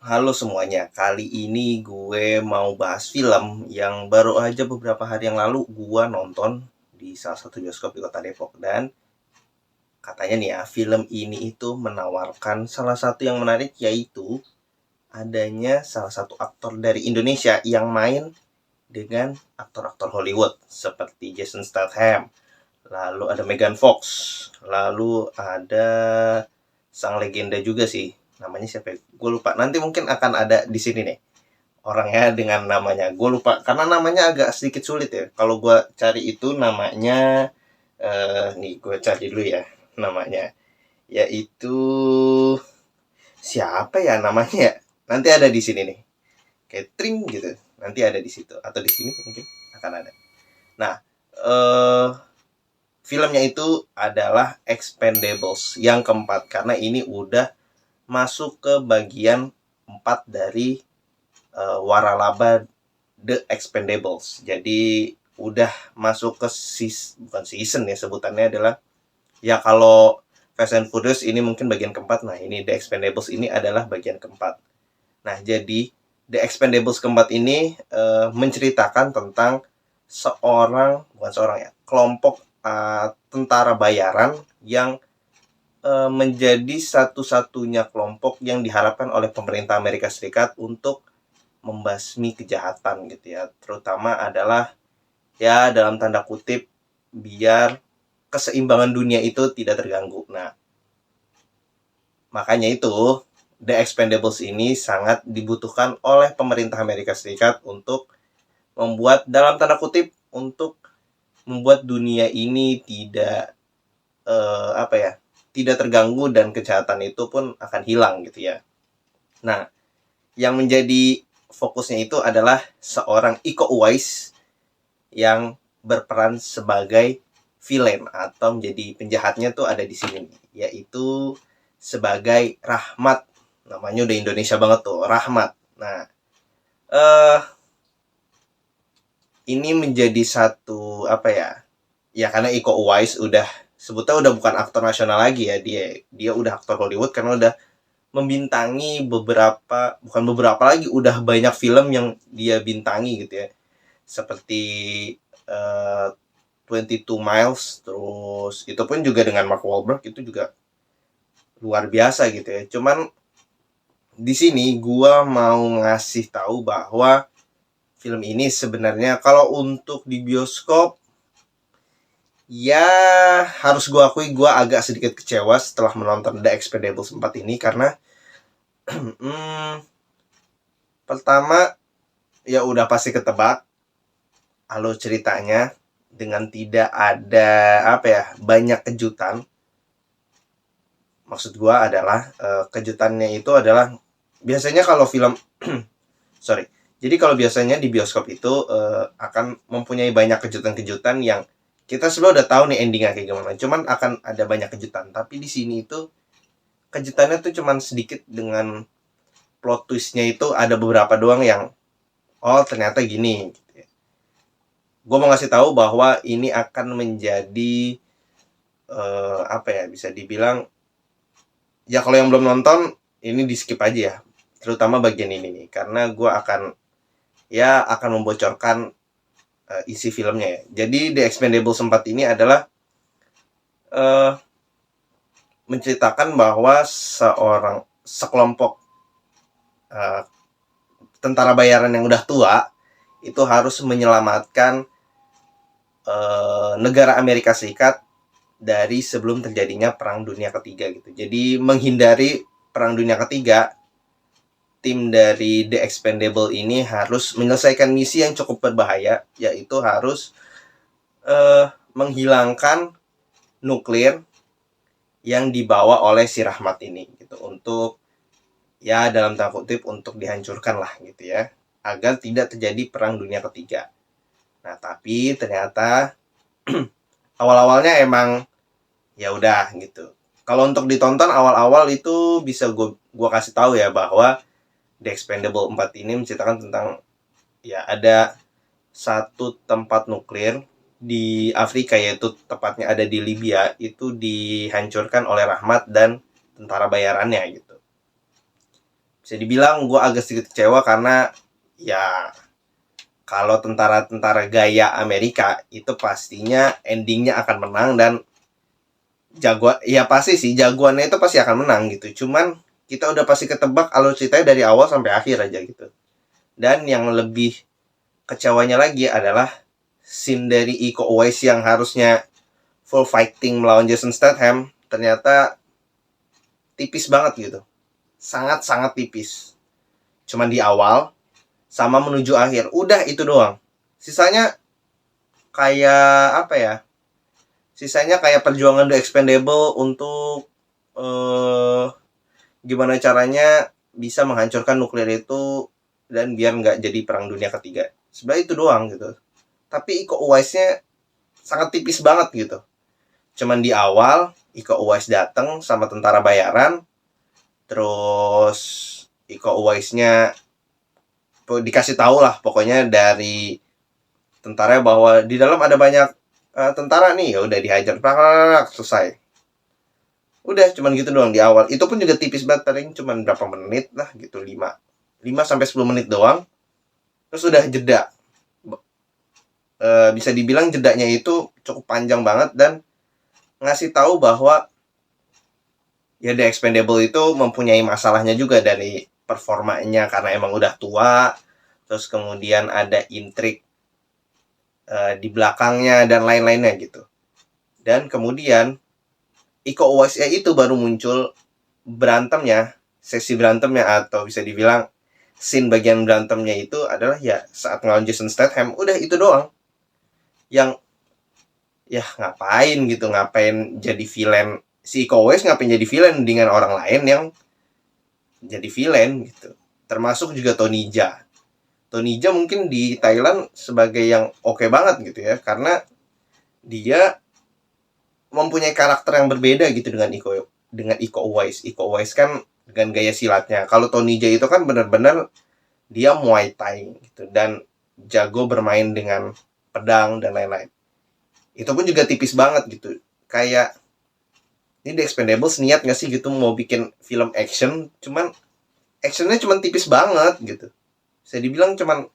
Halo semuanya, kali ini gue mau bahas film yang baru aja beberapa hari yang lalu gue nonton di salah satu bioskop di kota Depok. Dan katanya nih ya, film ini itu menawarkan salah satu yang menarik, yaitu adanya salah satu aktor dari Indonesia yang main dengan aktor-aktor Hollywood seperti Jason Statham, lalu ada Megan Fox, lalu ada sang legenda juga sih, namanya siapa ya? Gue lupa. Nanti mungkin akan ada di sini nih orangnya dengan namanya. Gue lupa karena namanya agak sedikit sulit ya. Kalau gue cari itu namanya, nih gue cari dulu ya namanya. Yaitu siapa ya namanya ya? Nanti ada di sini nih. Catering gitu. Nanti ada di situ atau di sini mungkin akan ada. Nah, eh filmnya itu adalah Expendables yang keempat, karena ini udah masuk ke bagian 4 dari waralaba The Expendables. Jadi udah masuk ke bukan season ya, sebutannya adalah ya, kalau Fast and Furious ini mungkin bagian keempat. Nah, ini The Expendables ini adalah bagian keempat. Nah, jadi The Expendables keempat ini menceritakan tentang bukan seorang ya, kelompok tentara bayaran yang menjadi satu-satunya kelompok yang diharapkan oleh pemerintah Amerika Serikat untuk membasmi kejahatan gitu ya. Terutama adalah ya dalam tanda kutip biar keseimbangan dunia itu tidak terganggu. Nah, makanya itu The Expendables ini sangat dibutuhkan oleh pemerintah Amerika Serikat untuk membuat, dalam tanda kutip, untuk membuat dunia ini tidak apa ya, tidak terganggu dan kejahatan itu pun akan hilang gitu ya. Nah, yang menjadi fokusnya itu adalah seorang Iko Uwais yang berperan sebagai villain atau menjadi penjahatnya tuh ada di sini, yaitu sebagai Rahmat. Namanya udah Indonesia banget tuh, Rahmat. Nah, eh ini menjadi satu apa ya? Ya karena Iko Uwais udah sebutnya udah bukan aktor nasional lagi ya, dia udah aktor Hollywood karena udah membintangi bukan beberapa lagi, udah banyak film yang dia bintangi gitu ya. Seperti uh, 22 Miles, terus itu pun juga dengan Mark Wahlberg, itu juga luar biasa gitu ya. Cuman di sini gua mau ngasih tahu bahwa film ini sebenarnya kalau untuk di bioskop ya, harus gua akui gua agak sedikit kecewa setelah menonton The Expendables 4 ini karena pertama ya udah pasti ketebak alur ceritanya dengan tidak ada apa ya, banyak kejutan. Maksud gua adalah kejutannya itu adalah biasanya kalau film sorry. Jadi kalau biasanya di bioskop itu akan mempunyai banyak kejutan-kejutan yang kita sebenarnya udah tahu nih endingnya kayak gimana. Cuman akan ada banyak kejutan. Tapi di sini itu kejutannya tuh cuman sedikit, dengan plot twistnya itu ada beberapa doang yang oh ternyata gini. Gue mau ngasih tahu bahwa ini akan menjadi apa ya, bisa dibilang ya kalau yang belum nonton ini di skip aja ya, terutama bagian ini nih, karena gue akan membocorkan isi filmnya ya. Jadi The Expendables 4 ini adalah uh, menceritakan bahwa sekelompok uh, tentara bayaran yang udah tua itu harus menyelamatkan negara Amerika Serikat dari sebelum terjadinya Perang Dunia Ketiga gitu. Jadi menghindari Perang Dunia Ketiga, tim dari The Expendable ini harus menyelesaikan misi yang cukup berbahaya, yaitu harus menghilangkan nuklir yang dibawa oleh si Rahmat ini gitu, untuk ya dalam tanda kutip untuk dihancurkan lah gitu ya, agar tidak terjadi Perang Dunia Ketiga. Nah, tapi ternyata awal-awalnya emang ya udah gitu. Kalau untuk ditonton awal-awal itu bisa gua kasih tahu ya bahwa The Expendable 4 ini menceritakan tentang ya ada satu tempat nuklir di Afrika, yaitu tepatnya ada di Libya, itu dihancurkan oleh Rahmat dan tentara bayarannya gitu. Bisa dibilang gue agak sedikit kecewa karena ya kalau tentara-tentara gaya Amerika itu pastinya endingnya akan menang, dan jagoan ya pasti sih jagoannya itu pasti akan menang gitu. Cuman kita udah pasti ketebak alur ceritanya dari awal sampai akhir aja gitu. Dan yang lebih kecewanya lagi adalah scene dari Iko Uwais yang harusnya full fighting melawan Jason Statham ternyata tipis banget gitu. Sangat-sangat tipis. Cuman di awal sama menuju akhir. Udah itu doang. Sisanya kayak apa ya? Sisanya kayak perjuangan The Expendable untuk gimana caranya bisa menghancurkan nuklir itu dan biar nggak jadi perang dunia ketiga. Sebenarnya itu doang gitu. Tapi Iko Uwaisnya sangat tipis banget gitu. Cuman di awal Iko Uwais datang sama tentara bayaran, terus Iko Uwaisnya dikasih tahu lah pokoknya dari tentara bahwa di dalam ada banyak tentara nih, ya udah dihajar, selesai. Udah cuman gitu doang di awal. Itu pun juga tipis banget, paling cuman berapa menit lah gitu, 5 sampai 10 menit doang. Terus udah jeda. Bisa dibilang jedanya itu cukup panjang banget dan ngasih tahu bahwa ya The Expendable itu mempunyai masalahnya juga dari performanya karena emang udah tua. Terus kemudian ada intrik di belakangnya dan lain-lainnya gitu. Dan kemudian Iko Uwais itu baru muncul berantemnya, sesi berantemnya, atau bisa dibilang scene bagian berantemnya itu adalah ya saat ngelawan Jason Statham. Udah itu doang. Yang ya ngapain jadi villain, si Iko Uwais ngapain jadi villain dengan orang lain yang jadi villain gitu. Termasuk juga Tonija mungkin di Thailand sebagai yang oke banget gitu ya, karena dia mempunyai karakter yang berbeda gitu dengan Iko Uwais. Iko Uwais kan dengan gaya silatnya. Kalau Tonija itu kan benar-benar dia Muay Thai gitu dan jago bermain dengan pedang dan lain-lain. Itu pun juga tipis banget gitu. Kayak ini The Expendables niat gak sih gitu mau bikin film action, cuman actionnya cuman tipis banget gitu. Bisa dibilang cuman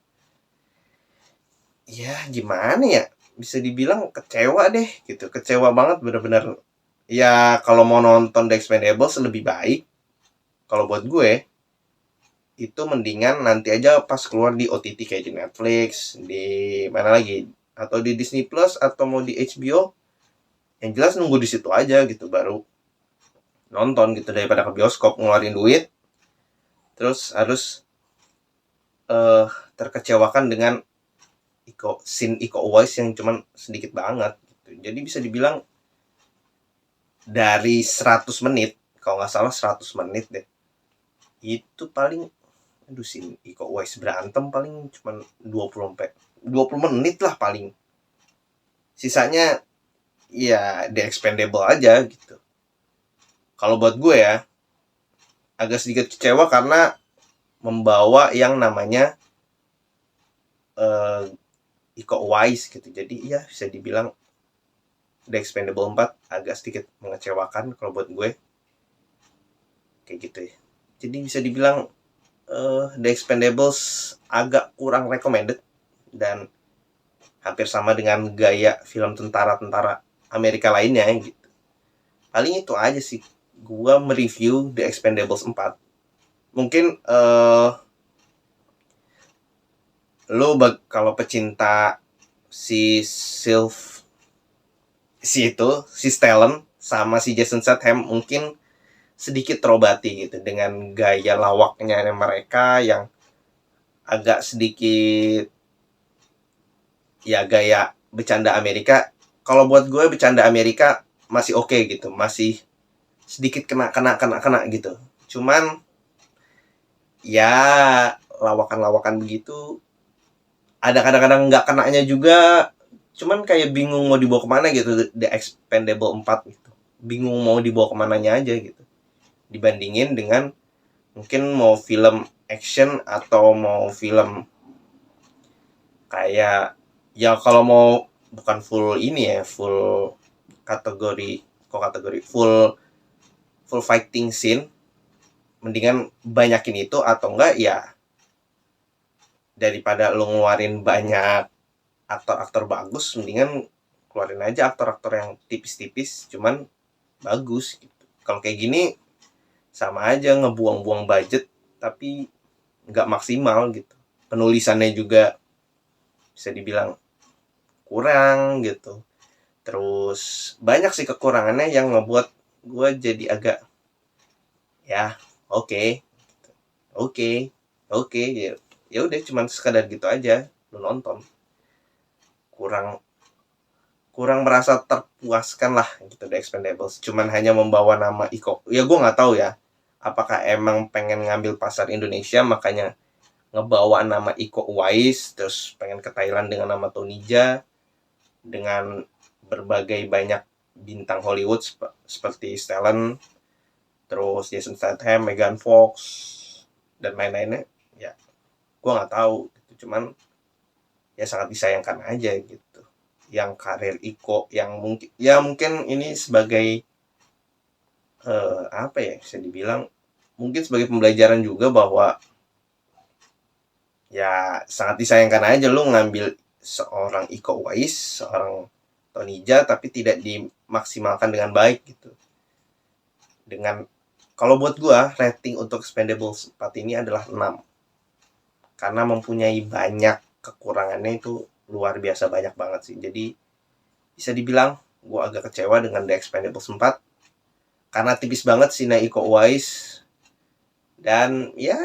ya gimana ya, bisa dibilang kecewa deh gitu, kecewa banget bener-bener. Ya kalau mau nonton The Expendables lebih baik kalau buat gue itu mendingan nanti aja pas keluar di OTT kayak di Netflix, di mana lagi, atau di Disney Plus, atau mau di HBO. Yang jelas nunggu di situ aja gitu baru nonton gitu, daripada ke bioskop ngeluarin duit terus harus terkecewakan dengan scene Iko Uwais yang cuman sedikit banget gitu. Jadi bisa dibilang dari 100 menit, kalau nggak salah 100 menit deh, itu paling scene Iko Uwais berantem paling cuman 20 menit lah paling. Sisanya ya The Expendable aja gitu. Kalau buat gue ya agak sedikit kecewa karena membawa yang namanya Iko Uwais gitu. Jadi ya bisa dibilang The Expendable 4 agak sedikit mengecewakan kalau buat gue. Kayak gitu ya. Jadi bisa dibilang The Expendables agak kurang recommended dan hampir sama dengan gaya film tentara-tentara Amerika lainnya gitu. Paling itu aja sih gue mereview The Expendables 4. Mungkin lo kalau pecinta si Stellan sama si Jason Statham mungkin sedikit terobati gitu dengan gaya lawaknya mereka yang agak sedikit ya gaya bercanda Amerika. Kalau buat gue bercanda Amerika masih oke gitu, masih sedikit kena gitu. Cuman ya lawakan begitu ada kadang-kadang nggak kenanya juga, cuman kayak bingung mau dibawa kemana gitu. The Expendable 4 gitu, bingung mau dibawa kemananya aja gitu, dibandingin dengan mungkin mau film action atau mau film kayak ya kalau mau bukan full ini ya, full kategori full fighting scene, mendingan banyakin itu, atau enggak ya daripada lu ngeluarin banyak aktor-aktor bagus, mendingan keluarin aja aktor-aktor yang tipis-tipis cuman bagus gitu. Kalau kayak gini sama aja ngebuang-buang budget tapi nggak maksimal gitu. Penulisannya juga bisa dibilang kurang gitu. Terus banyak sih kekurangannya yang ngebuat gue jadi agak ya oke oke ya udah cuman sekadar gitu aja lu nonton. Kurang merasa terpuaskan lah gitu The Expendables. Cuman hanya membawa nama Iko. Ya gue nggak tahu ya. Apakah emang pengen ngambil pasar Indonesia makanya ngebawa nama Iko Uwais, terus pengen ke Thailand dengan nama Tonija, dengan berbagai banyak bintang Hollywood seperti Stellan, terus Jason Statham, Megan Fox, dan lain-lainnya. Ya, gue nggak tahu. Cuman ya sangat disayangkan aja gitu. Yang karir Iko yang mungkin ini sebagai apa ya bisa dibilang mungkin sebagai pembelajaran juga bahwa ya sangat disayangkan aja lu ngambil seorang Iko Uwais, seorang Tonija tapi tidak dimaksimalkan dengan baik gitu. Dengan kalau buat gua rating untuk Expendables 4 ini adalah 6. Karena mempunyai banyak kekurangannya itu luar biasa banyak banget sih. Jadi bisa dibilang gue agak kecewa dengan The Expendables 4 karena tipis banget sih Iko Uwais, dan ya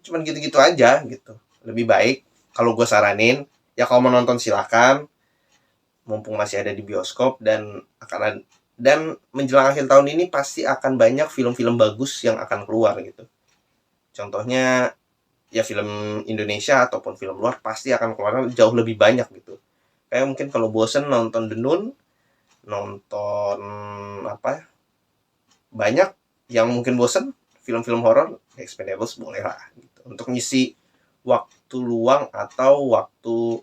cuman gitu-gitu aja gitu. Lebih baik kalau gue saranin ya kalau mau nonton silakan, mumpung masih ada di bioskop, dan menjelang akhir tahun ini pasti akan banyak film-film bagus yang akan keluar gitu. Contohnya ya film Indonesia ataupun film luar pasti akan keluar jauh lebih banyak gitu. Kayak mungkin kalau bosen nonton The Nun, nonton apa banyak yang mungkin bosen film-film horor, Expendables boleh lah gitu. Untuk ngisi waktu luang atau waktu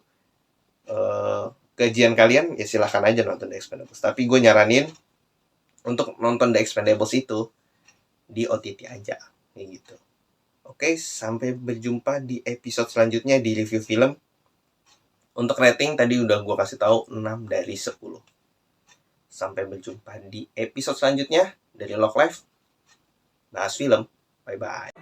gajian kalian ya silahkan aja nonton The Expendables. Tapi gue nyaranin untuk nonton The Expendables itu di OTT aja kayak gitu. Oke, sampai berjumpa di episode selanjutnya di review film. Untuk rating tadi udah gue kasih tahu 6 dari 10. Sampai berjumpa di episode selanjutnya dari Log Live. Bahas film. Bye-bye.